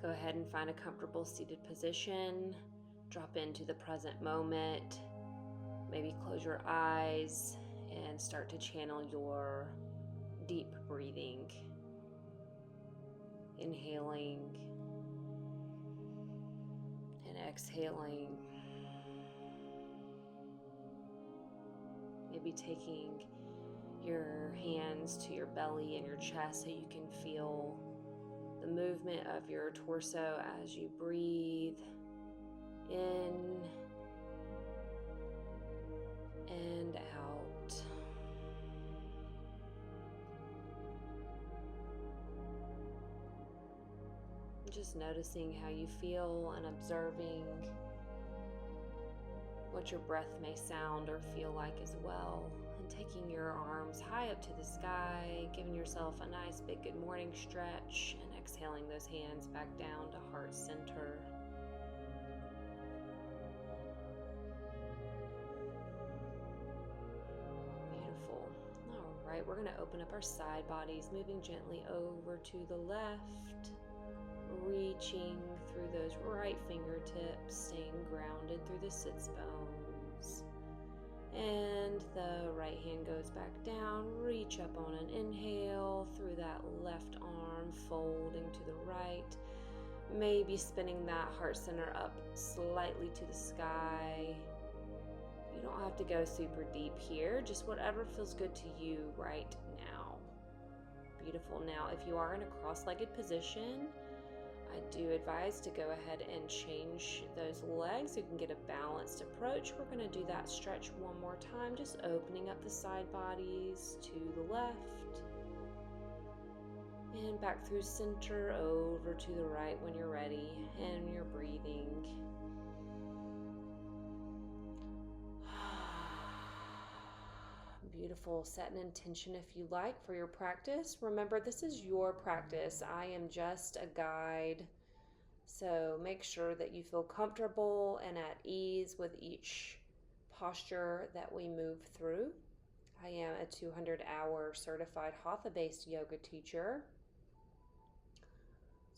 Go ahead and find a comfortable seated position. Drop into the present moment. Maybe close your eyes and start to channel your deep breathing. Inhaling and exhaling. Maybe taking your hands to your belly and your chest so you can feel the movement of your torso as you breathe in and out. Just noticing how you feel and observing what your breath may sound or feel like as well. And taking your arms high up to the sky, giving yourself a nice big good morning stretch, and exhaling those hands back down to heart center. Beautiful. All right, we're going to open up our side bodies, moving gently over to the left, reaching through those right fingertips, staying grounded through the sits bones. And the right hand goes back down. Reach up on an inhale through that left arm, folding to the right. Maybe spinning that heart center up slightly to the sky. You don't have to go super deep here, just whatever feels good to you right now. Beautiful. Now, if you are in a cross-legged position, I do advise to go ahead and change those legs so you can get a balanced approach. We're going to do that stretch one more time, just opening up the side bodies to the left and back through center, over to the right when you're ready and you're breathing. Beautiful. Set an intention if you like for your practice. Remember, this is your practice. I am just a guide. So make sure that you feel comfortable and at ease with each posture that we move through. I am a 200-hour certified Hatha-based yoga teacher.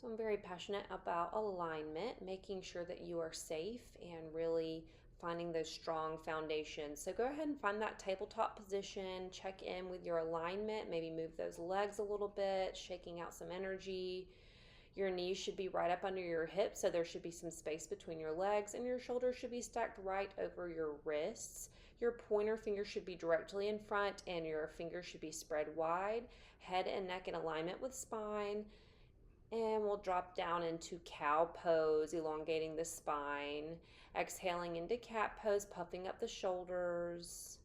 So I'm very passionate about alignment, making sure that you are safe and really finding those strong foundations. So go ahead and find that tabletop position, check in with your alignment, maybe move those legs a little bit, shaking out some energy. Your knees should be right up under your hips, so there should be some space between your legs, and your shoulders should be stacked right over your wrists. Your pointer finger should be directly in front, and your fingers should be spread wide. Head and neck in alignment with spine. And we'll drop down into cow pose, elongating the spine. Exhaling into cat pose, puffing up the shoulders.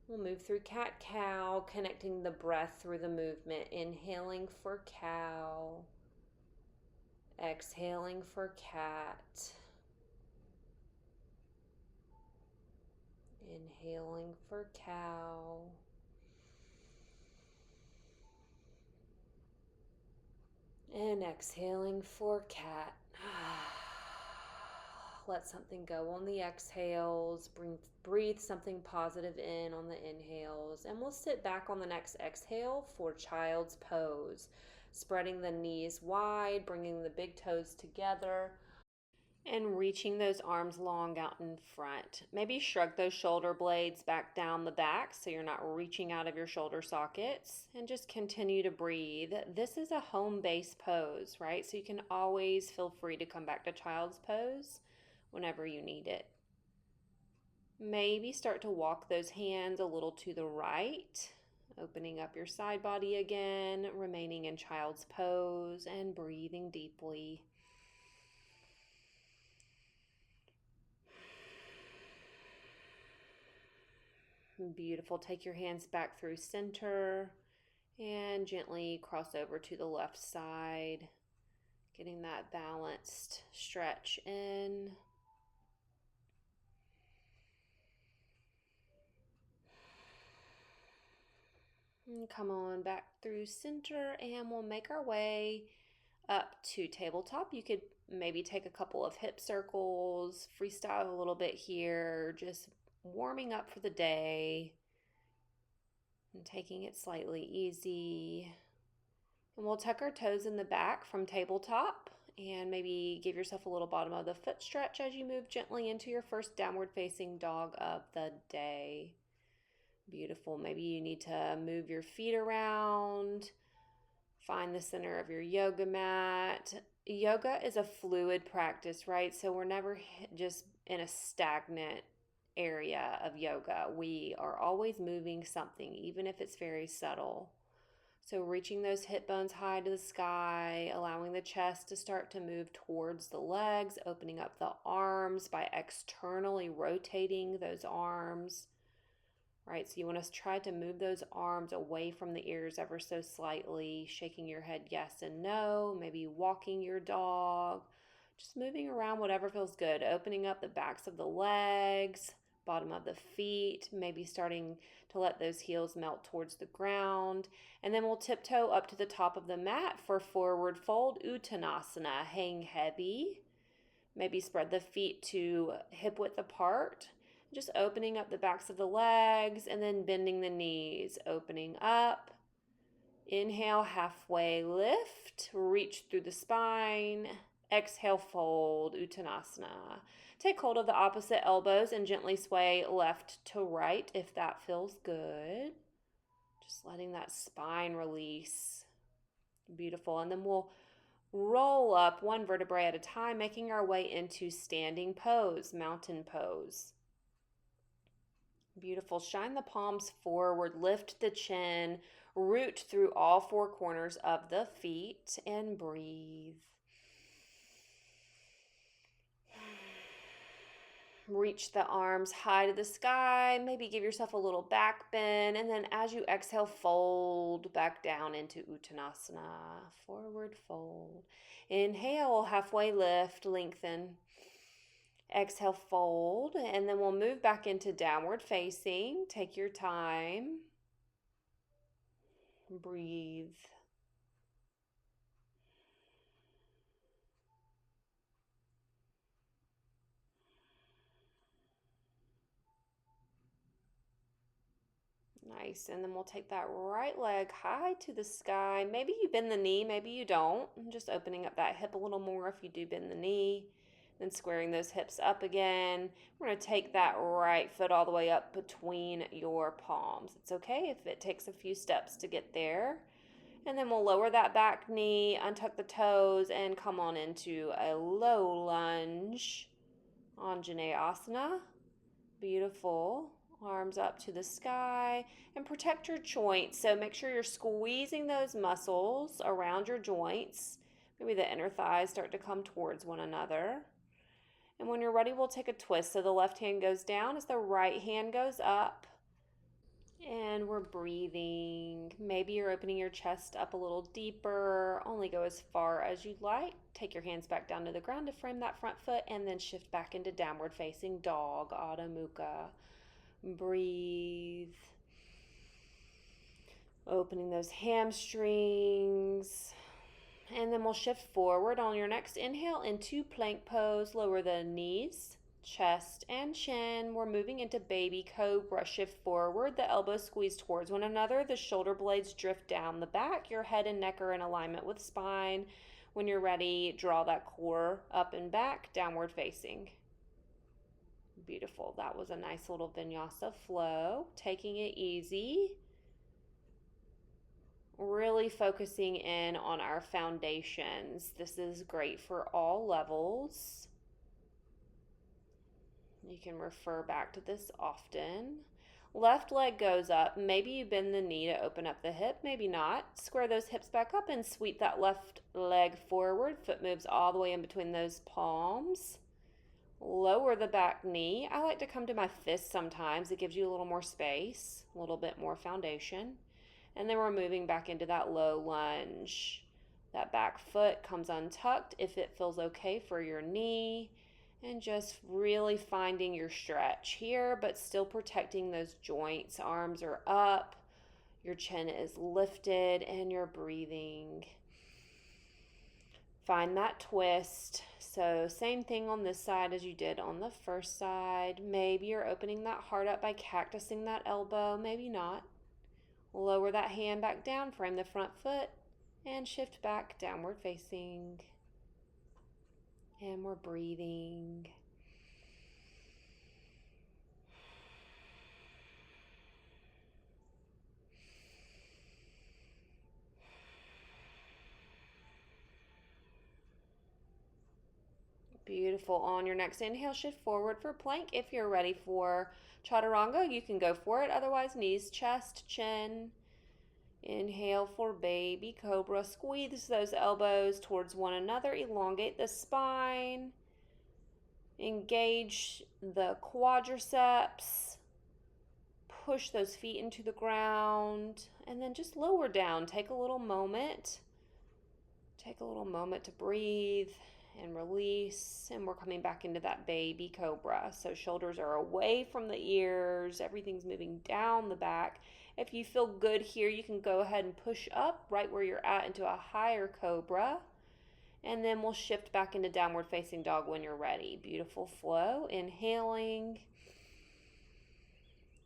We'll move through cat-cow, connecting the breath through the movement. Inhaling for cow. Exhaling for cat. Inhaling for cow. And exhaling for cat. Let something go on the exhales. Breathe something positive in on the inhales. And we'll sit back on the next exhale for child's pose. Spreading the knees wide, bringing the big toes together, and reaching those arms long out in front. Maybe shrug those shoulder blades back down the back so you're not reaching out of your shoulder sockets, and just continue to breathe. This is a home-based pose, right? So you can always feel free to come back to child's pose whenever you need it. Maybe start to walk those hands a little to the right, opening up your side body again, remaining in child's pose and breathing deeply. Beautiful. Take your hands back through center and gently cross over to the left side, getting that balanced stretch in. And come on back through center, and we'll make our way up to tabletop. You could maybe take a couple of hip circles, freestyle a little bit here, just warming up for the day and taking it slightly easy. And we'll tuck our toes in the back from tabletop and maybe give yourself a little bottom of the foot stretch as you move gently into your first downward facing dog of the day. Beautiful. Maybe you need to move your feet around, find the center of your yoga mat. Yoga is a fluid practice, right? So we're never just in a stagnant area of yoga. We are always moving something, even if it's very subtle. So reaching those hip bones high to the sky, allowing the chest to start to move towards the legs, opening up the arms by externally rotating those arms. Right, so you want to try to move those arms away from the ears ever so slightly, shaking your head yes and no, maybe walking your dog, just moving around whatever feels good, opening up the backs of the legs, bottom of the feet, maybe starting to let those heels melt towards the ground. And then we'll tiptoe up to the top of the mat for forward fold, Uttanasana. Hang heavy. Maybe spread the feet to hip width apart. Just opening up the backs of the legs and then bending the knees. Opening up. Inhale, halfway lift. Reach through the spine. Exhale, fold, Uttanasana. Take hold of the opposite elbows and gently sway left to right if that feels good. Just letting that spine release. Beautiful. And then we'll roll up one vertebrae at a time, making our way into standing pose, mountain pose. Beautiful. Shine the palms forward, lift the chin, root through all four corners of the feet, and breathe. Reach the arms high to the sky. Maybe give yourself a little back bend. And then as you exhale, fold back down into Uttanasana. Forward fold. Inhale, halfway lift, lengthen. Exhale, fold. And then we'll move back into downward facing. Take your time. Breathe. Nice. And then we'll take that right leg high to the sky. Maybe you bend the knee, maybe you don't. Just opening up that hip a little more if you do bend the knee. Then squaring those hips up again. We're going to take that right foot all the way up between your palms. It's okay if it takes a few steps to get there. And then we'll lower that back knee, untuck the toes, and come on into a low lunge. Anjaneyasana. Beautiful. Arms up to the sky and protect your joints. So make sure you're squeezing those muscles around your joints. Maybe the inner thighs start to come towards one another. And when you're ready, we'll take a twist. So the left hand goes down as the right hand goes up. And we're breathing. Maybe you're opening your chest up a little deeper. Only go as far as you'd like. Take your hands back down to the ground to frame that front foot and then shift back into downward facing dog, Adho Mukha. Breathe. Opening those hamstrings. And then we'll shift forward on your next inhale into plank pose. Lower the knees, chest, and chin. We're moving into baby cobra. Shift forward. The elbows squeeze towards one another. The shoulder blades drift down the back. Your head and neck are in alignment with spine. When you're ready, draw that core up and back, downward facing. Beautiful. That was a nice little vinyasa flow. Taking it easy. Really focusing in on our foundations. This is great for all levels. You can refer back to this often. Left leg goes up. Maybe you bend the knee to open up the hip. Maybe not. Square those hips back up and sweep that left leg forward. Foot moves all the way in between those palms. Lower the back knee. I like to come to my fist sometimes. It gives you a little more space, a little bit more foundation. And then we're moving back into that low lunge. That back foot comes untucked if it feels okay for your knee. And just really finding your stretch here, but still protecting those joints. Arms are up, your chin is lifted, and you're breathing. Find that twist. So same thing on this side as you did on the first side. Maybe you're opening that heart up by cactusing that elbow. Maybe not. Lower that hand back down. Frame the front foot. And shift back, downward facing. And we're breathing. Beautiful. On your next inhale, shift forward for plank. If you're ready for chaturanga, you can go for it. Otherwise, knees, chest, chin. Inhale for baby cobra. Squeeze those elbows towards one another. Elongate the spine. Engage the quadriceps. Push those feet into the ground. And then just lower down. Take a little moment. Take a little moment to breathe and release, and we're coming back into that baby cobra. So shoulders are away from the ears, everything's moving down the back. If you feel good here, you can go ahead and push up right where you're at into a higher cobra, and then we'll shift back into downward facing dog when you're ready. Beautiful flow. Inhaling,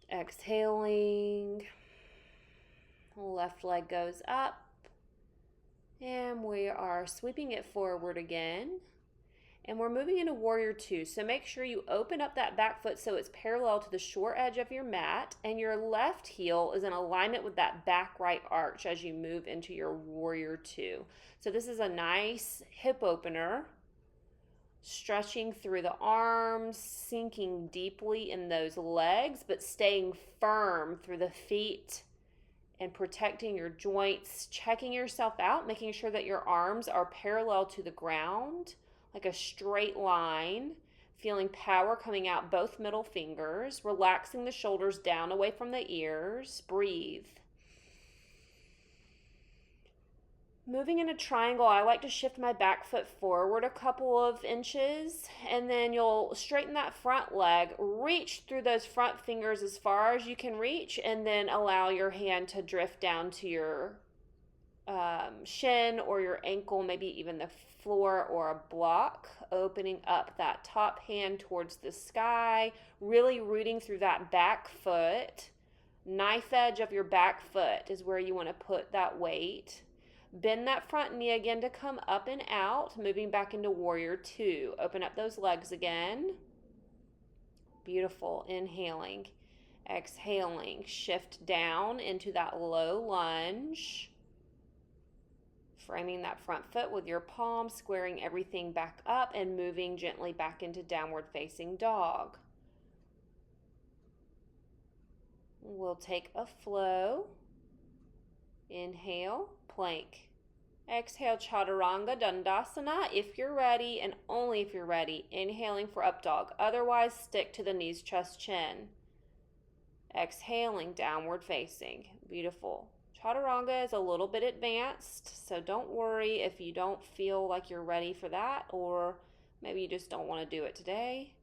exhaling, left leg goes up. And we are sweeping it forward again. And we're moving into warrior two. So make sure you open up that back foot so it's parallel to the short edge of your mat. And your left heel is in alignment with that back right arch as you move into your warrior two. So this is a nice hip opener. Stretching through the arms, sinking deeply in those legs, but staying firm through the feet and protecting your joints, checking yourself out, making sure that your arms are parallel to the ground, like a straight line, feeling power coming out both middle fingers, relaxing the shoulders down away from the ears. Breathe. Moving in a triangle, I like to shift my back foot forward a couple of inches, and then you'll straighten that front leg, reach through those front fingers as far as you can reach, and then allow your hand to drift down to your shin or your ankle, maybe even the floor or a block, opening up that top hand towards the sky, really rooting through that back foot. Knife edge of your back foot is where you want to put that weight. Bend that front knee again to come up and out, moving back into warrior two. Open up those legs again. Beautiful. Inhaling, exhaling, shift down into that low lunge. Framing that front foot with your palm, squaring everything back up and moving gently back into downward facing dog. We'll take a flow. Inhale, plank. Exhale, chaturanga, dandasana if you're ready, and only if you're ready. Inhaling for up dog. Otherwise, stick to the knees, chest, chin. Exhaling, downward facing. Beautiful. Chaturanga is a little bit advanced, so don't worry if you don't feel like you're ready for that, or maybe you just don't want to do it today.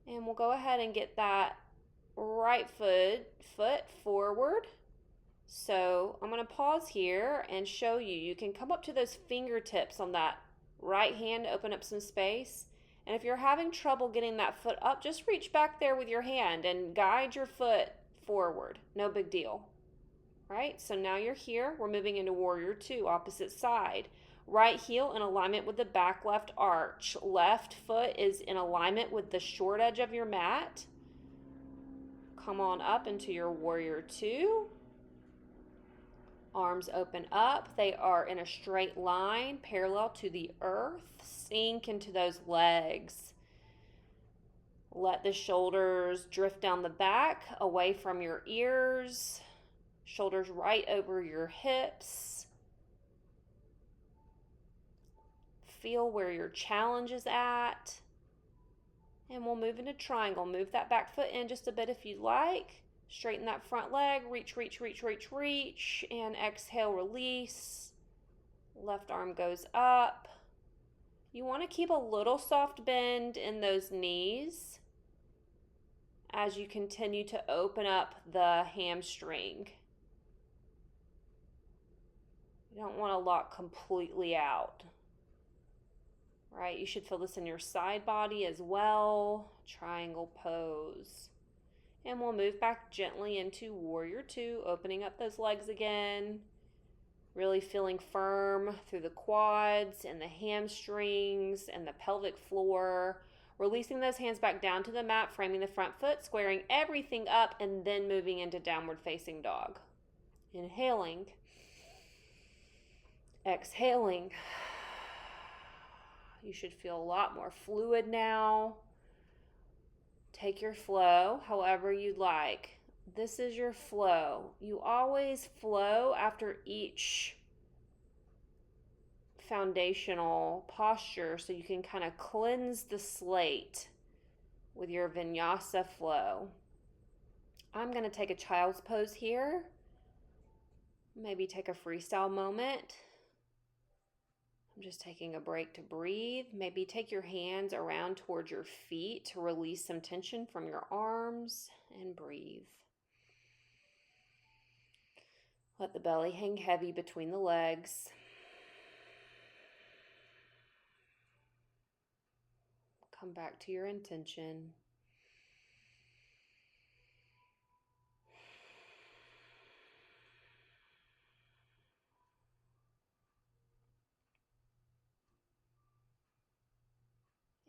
And we'll go ahead and get that right foot forward. So I'm going to pause here and show you. You can come up to those fingertips on that right hand, open up some space. And if you're having trouble getting that foot up, just reach back there with your hand and guide your foot forward. No big deal. Right? So now you're here. We're moving into warrior two, opposite side. Right heel in alignment with the back left arch. Left foot is in alignment with the short edge of your mat. Come on up into your warrior two. Arms open up. They are in a straight line, parallel to the earth. Sink into those legs. Let the shoulders drift down the back, away from your ears. Shoulders right over your hips. Feel where your challenge is at. And we'll move into triangle. Move that back foot in just a bit if you'd like. Straighten that front leg, reach, and exhale, release. Left arm goes up. You want to keep a little soft bend in those knees as you continue to open up the hamstring. You don't want to lock completely out. Right, you should feel this in your side body as well. Triangle pose. And we'll move back gently into warrior two, opening up those legs again. Really feeling firm through the quads and the hamstrings and the pelvic floor. Releasing those hands back down to the mat, framing the front foot, squaring everything up, and then moving into downward facing dog. Inhaling. Exhaling. You should feel a lot more fluid now. Take your flow however you'd like. This is your flow. You always flow after each foundational posture so you can kind of cleanse the slate with your vinyasa flow. I'm going to take a child's pose here. Maybe take a freestyle moment. I'm just taking a break to breathe. Maybe take your hands around towards your feet to release some tension from your arms and breathe. Let the belly hang heavy between the legs. Come back to your intention.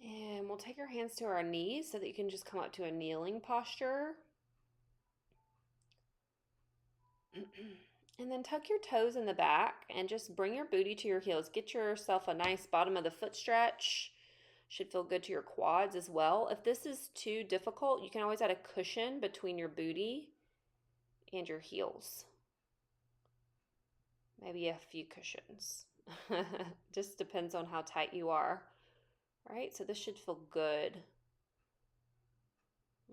And we'll take our hands to our knees so that you can just come up to a kneeling posture. And then tuck your toes in the back and just bring your booty to your heels. Get yourself a nice bottom of the foot stretch. Should feel good to your quads as well. If this is too difficult, you can always add a cushion between your booty and your heels. Maybe a few cushions. Just depends on how tight you are. All right, so this should feel good.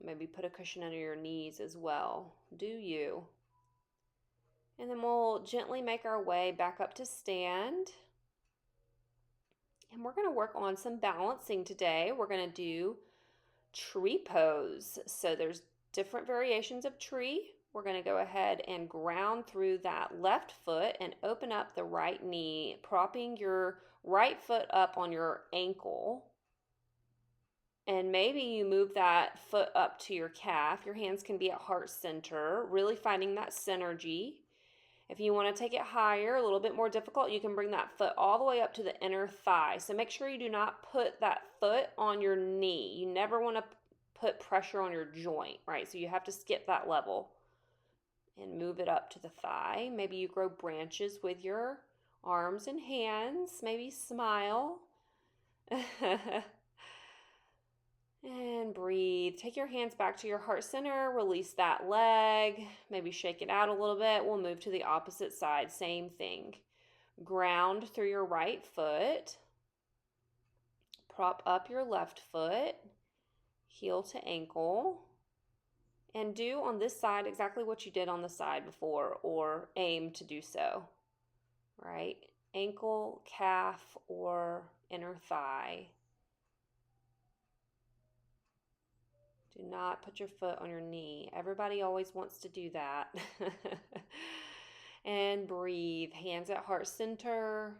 Maybe put a cushion under your knees as well. Do you? And then we'll gently make our way back up to stand. And we're going to work on some balancing today. We're going to do tree pose. So there's different variations of tree. We're going to go ahead and ground through that left foot and open up the right knee, propping your right foot up on your ankle. And maybe you move that foot up to your calf. Your hands can be at heart center, really finding that synergy. If you want to take it higher, a little bit more difficult, you can bring that foot all the way up to the inner thigh. So make sure you do not put that foot on your knee. You never want to put pressure on your joint, right? So you have to skip that level and move it up to the thigh. Maybe you grow branches with your arms and hands. Maybe smile. And breathe. Take your hands back to your heart center. Release that leg. Maybe shake it out a little bit. We'll move to the opposite side. Same thing. Ground through your right foot. Prop up your left foot. Heel to ankle. And do on this side exactly what you did on the side before, or aim to do so. Right? Ankle, calf, or inner thigh. Do not put your foot on your knee. Everybody always wants to do that. And breathe. Hands at heart center.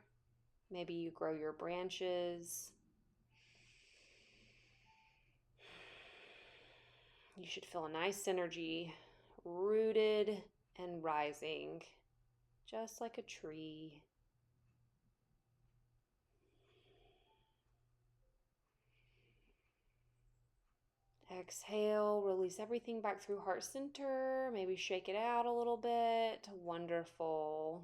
Maybe you grow your branches. You should feel a nice energy, rooted and rising, just like a tree. Exhale, release everything back through heart center. Maybe shake it out a little bit. Wonderful.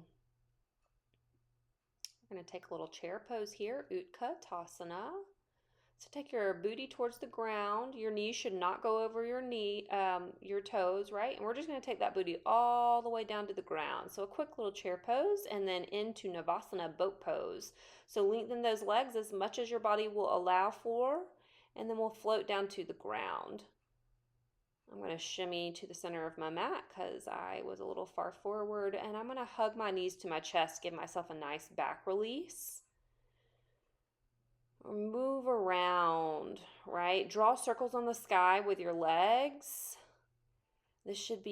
We're going to take a little chair pose here, Utkatasana. So take your booty towards the ground. Your knees should not go over your toes, right? And we're just going to take that booty all the way down to the ground. So a quick little chair pose and then into Navasana boat pose. So lengthen those legs as much as your body will allow for. And then we'll float down to the ground. I'm going to shimmy to the center of my mat because I was a little far forward. And I'm going to hug my knees to my chest, give myself a nice back release. Move around, right? Draw circles on the sky with your legs. This should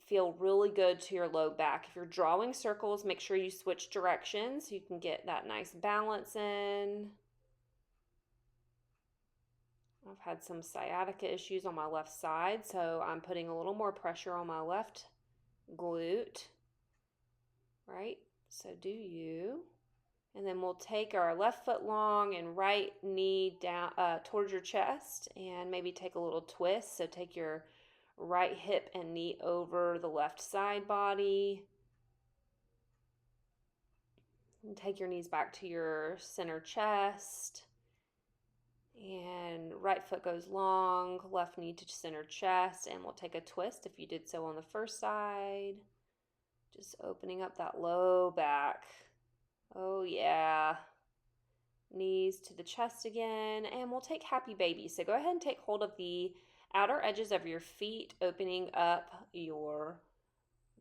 feel really good to your low back. If you're drawing circles, make sure you switch directions so you can get that nice balance in. I've had some sciatica issues on my left side, so I'm putting a little more pressure on my left glute, right? So do you. And then we'll take our left foot long and right knee down towards your chest, and maybe take a little twist. So take your right hip and knee over the left side body. And take your knees back to your center chest. And right foot goes long, left knee to center chest, and we'll take a twist if you did so on the first side. Just opening up that low back. Oh yeah. Knees to the chest again, and we'll take happy baby. So go ahead and take hold of the outer edges of your feet, opening up your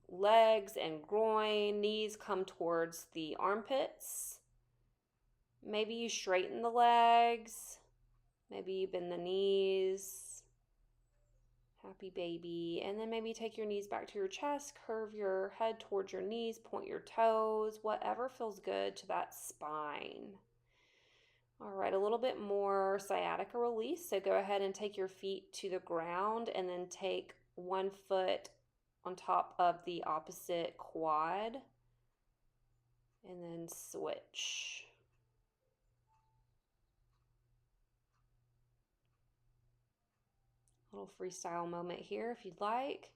legs and groin. Knees come towards the armpits. Maybe you straighten the legs. Maybe you bend the knees. Happy baby. And then maybe take your knees back to your chest, curve your head towards your knees, point your toes, whatever feels good to that spine. All right, a little bit more sciatica release. So go ahead and take your feet to the ground and then take one foot on top of the opposite quad and then switch. A little freestyle moment here if you'd like.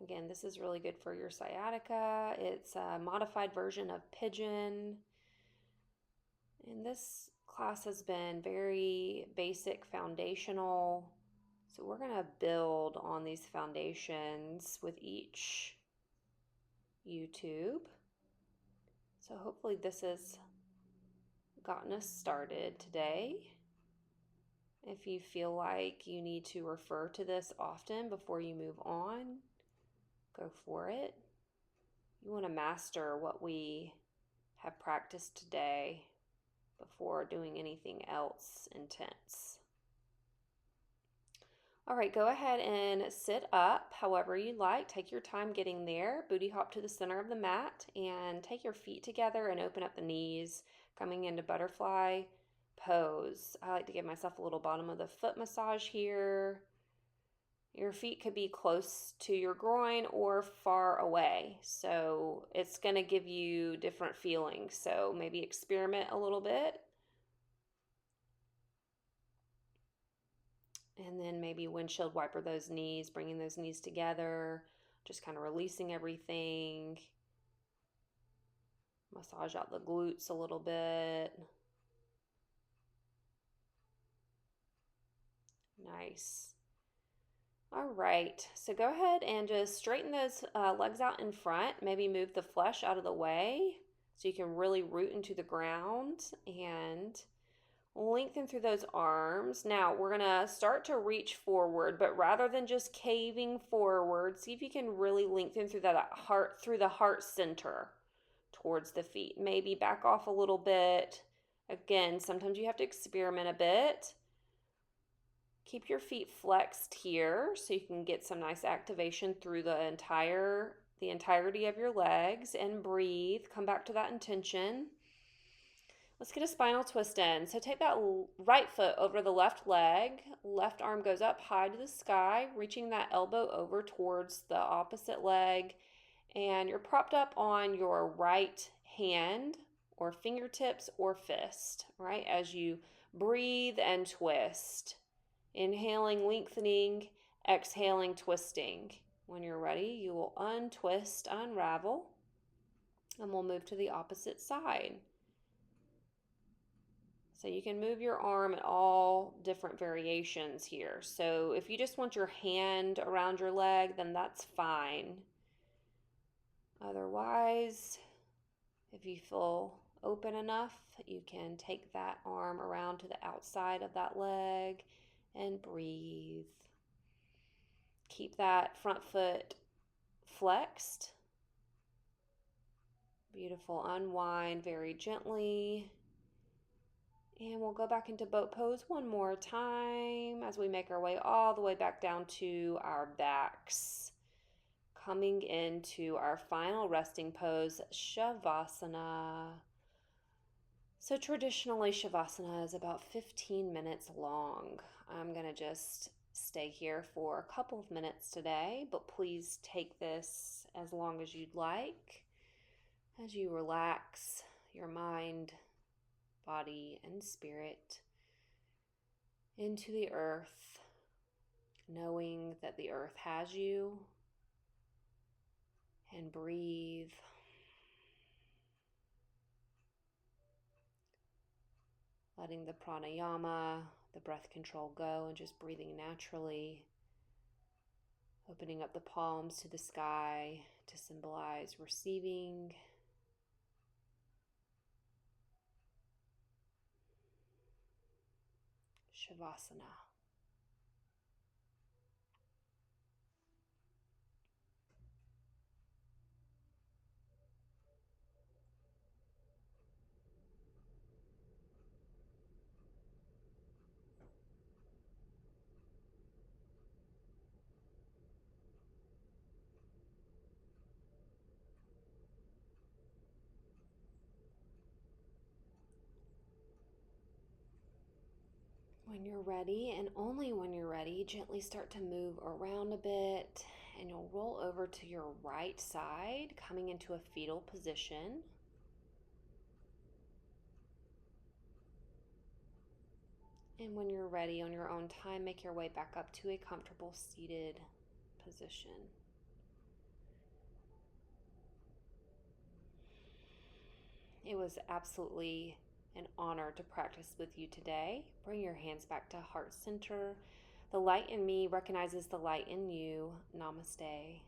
Again, this is really good for your sciatica. It's a modified version of pigeon. And this class has been very basic, foundational. So we're going to build on these foundations with each YouTube. So hopefully this has gotten us started today. If you feel like you need to refer to this often before you move on, go for it. You want to master what we have practiced today before doing anything else intense. All right, go ahead and sit up however you like. Take your time getting there. Booty hop to the center of the mat and take your feet together and open up the knees, coming into butterfly pose. I like to give myself a little bottom of the foot massage here. Your feet could be close to your groin or far away. So it's going to give you different feelings. So maybe experiment a little bit. And then maybe windshield wiper those knees, bringing those knees together, just kind of releasing everything. Massage out the glutes a little bit. Nice. All right, so go ahead and just straighten those legs out in front. Maybe move the flesh out of the way so you can really root into the ground and lengthen through those arms. Now we're gonna start to reach forward, but rather than just caving forward, see if you can really lengthen through the heart center towards the feet. Maybe back off a little bit. Again, sometimes you have to experiment a bit. Keep your feet flexed here so you can get some nice activation through the entirety of your legs, and breathe. Come back to that intention. Let's get a spinal twist in. So take that right foot over the left leg. Left arm goes up high to the sky, reaching that elbow over towards the opposite leg. And you're propped up on your right hand or fingertips or fist, right? As you breathe and twist. Inhaling, lengthening, exhaling, twisting. When you're ready, you will untwist, unravel, and we'll move to the opposite side. So you can move your arm at all different variations here. So if you just want your hand around your leg, then that's fine. Otherwise, if you feel open enough, you can take that arm around to the outside of that leg and breathe. Keep that front foot flexed. Beautiful. Unwind very gently. And we'll go back into boat pose one more time as we make our way all the way back down to our backs. Coming into our final resting pose, Shavasana. So traditionally, Shavasana is about 15 minutes long. I'm going to just stay here for a couple of minutes today, but please take this as long as you'd like as you relax your mind, body, and spirit into the earth, knowing that the earth has you, and breathe. Letting the pranayama, the breath control go, and just breathing naturally. Opening up the palms to the sky to symbolize receiving. Shavasana. When you're ready, and only when you're ready, gently start to move around a bit, and you'll roll over to your right side, coming into a fetal position. And when you're ready, on your own time, make your way back up to a comfortable seated position. It was absolutely an honor to practice with you today. Bring your hands back to heart center. The light in me recognizes the light in you. Namaste.